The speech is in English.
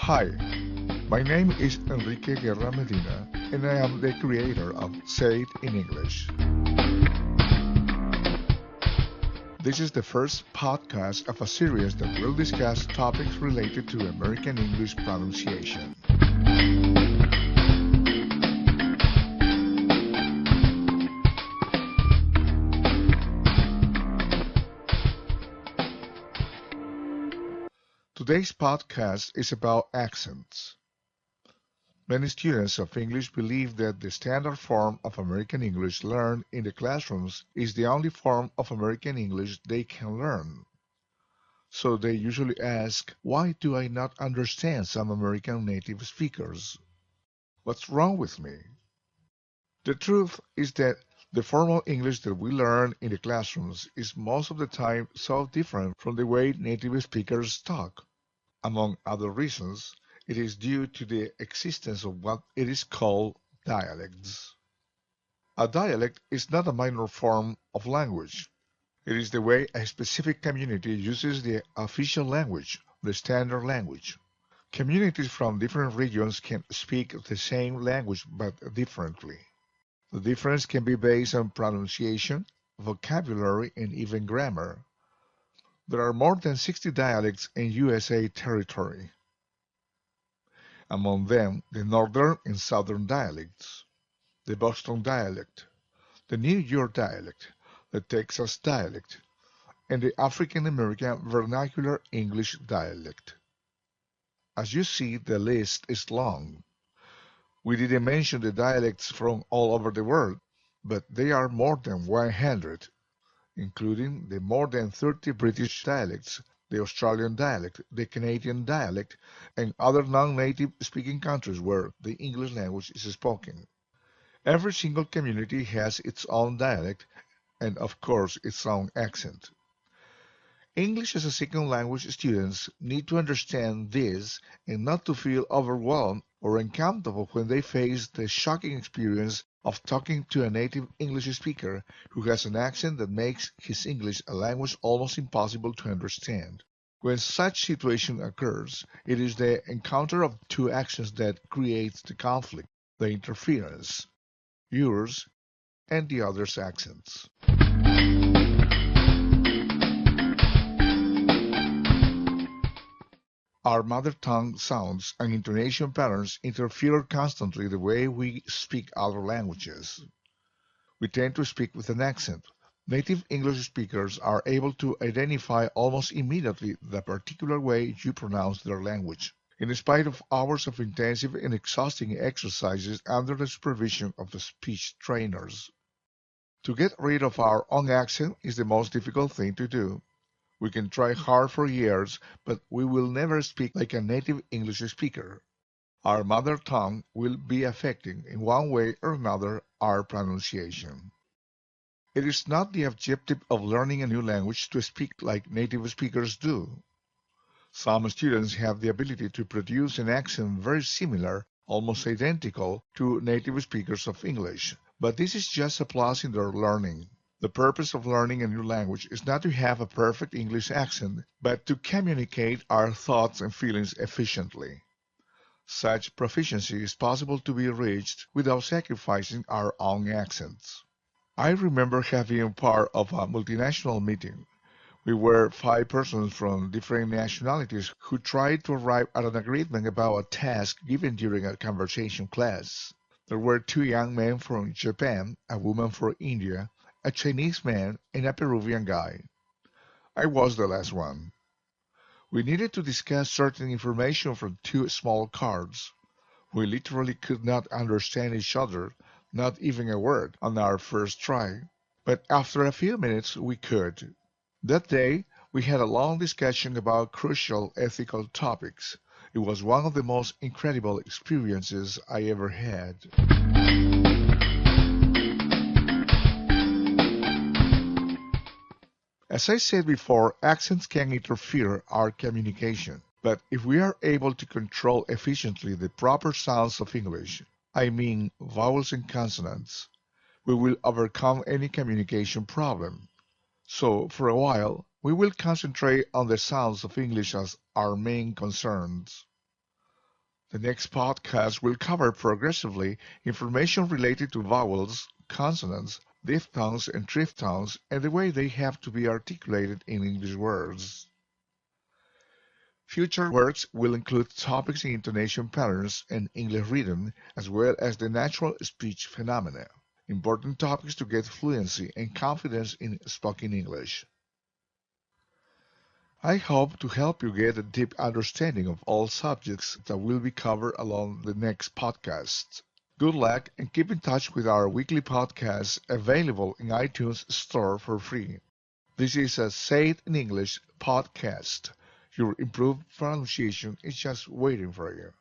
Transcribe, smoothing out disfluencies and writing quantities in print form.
Hi, my name is Enrique Guerra Medina, and I am the creator of Say It in English. This is the first podcast of a series that will discuss topics related to American English pronunciation. Today's podcast is about accents. Many students of English believe that the standard form of American English learned in the classrooms is the only form of American English they can learn. So they usually ask, why do I not understand some American native speakers? What's wrong with me? The truth is that the formal English that we learn in the classrooms is most of the time so different from the way native speakers talk. Among other reasons, it is due to the existence of what it is called dialects. A dialect is not a minor form of language. It is the way a specific community uses the official language, the standard language. Communities from different regions can speak the same language but differently. The difference can be based on pronunciation, vocabulary, and even grammar. There are more than 60 dialects in USA territory. Among them, the Northern and Southern dialects, the Boston dialect, the New York dialect, the Texas dialect, and the African American Vernacular English dialect. As you see, the list is long. We didn't mention the dialects from all over the world, but they are more than 100, including the more than 30 British dialects, the Australian dialect, the Canadian dialect, and other non-native speaking countries where the English language is spoken. Every single community has its own dialect and, of course, its own accent. English as a second language students need to understand this and not to feel overwhelmed or uncomfortable when they face the shocking experience of talking to a native English speaker who has an accent that makes his English a language almost impossible to understand. When such situation occurs, it is the encounter of two accents that creates the conflict, the interference, yours and the other's accents. Our mother tongue sounds and intonation patterns interfere constantly the way we speak other languages. We tend to speak with an accent. Native English speakers are able to identify almost immediately the particular way you pronounce their language, in spite of hours of intensive and exhausting exercises under the supervision of the speech trainers. To get rid of our own accent is the most difficult thing to do. We can try hard for years, but we will never speak like a native English speaker. Our mother tongue will be affecting, in one way or another, our pronunciation. It is not the objective of learning a new language to speak like native speakers do. Some students have the ability to produce an accent very similar, almost identical, to native speakers of English, but this is just a plus in their learning. The purpose of learning a new language is not to have a perfect English accent, but to communicate our thoughts and feelings efficiently. Such proficiency is possible to be reached without sacrificing our own accents. I remember having part of a multinational meeting. We were 5 persons from different nationalities who tried to arrive at an agreement about a task given during a conversation class. There were 2 young men from Japan, a woman from India, a Chinese man, and a Peruvian guy. I was the last one. We needed to discuss certain information from 2 small cards. We literally could not understand each other, not even a word, on our first try. But after a few minutes we could. That day we had a long discussion about crucial ethical topics. It was one of the most incredible experiences I ever had. As I said before, accents can interfere our communication. But if we are able to control efficiently the proper sounds of English, I mean vowels and consonants, we will overcome any communication problem. So, for a while, we will concentrate on the sounds of English as our main concerns. The next podcast will cover progressively information related to vowels, consonants, diphthongs and triphthongs, and the way they have to be articulated in English words. Future works will include topics in intonation patterns and English rhythm, as well as the natural speech phenomena, important topics to get fluency and confidence in spoken English. I hope to help you get a deep understanding of all subjects that will be covered along the next podcast. Good luck and keep in touch with our weekly podcast available in iTunes Store for free. This is a Say It in English podcast. Your improved pronunciation is just waiting for you.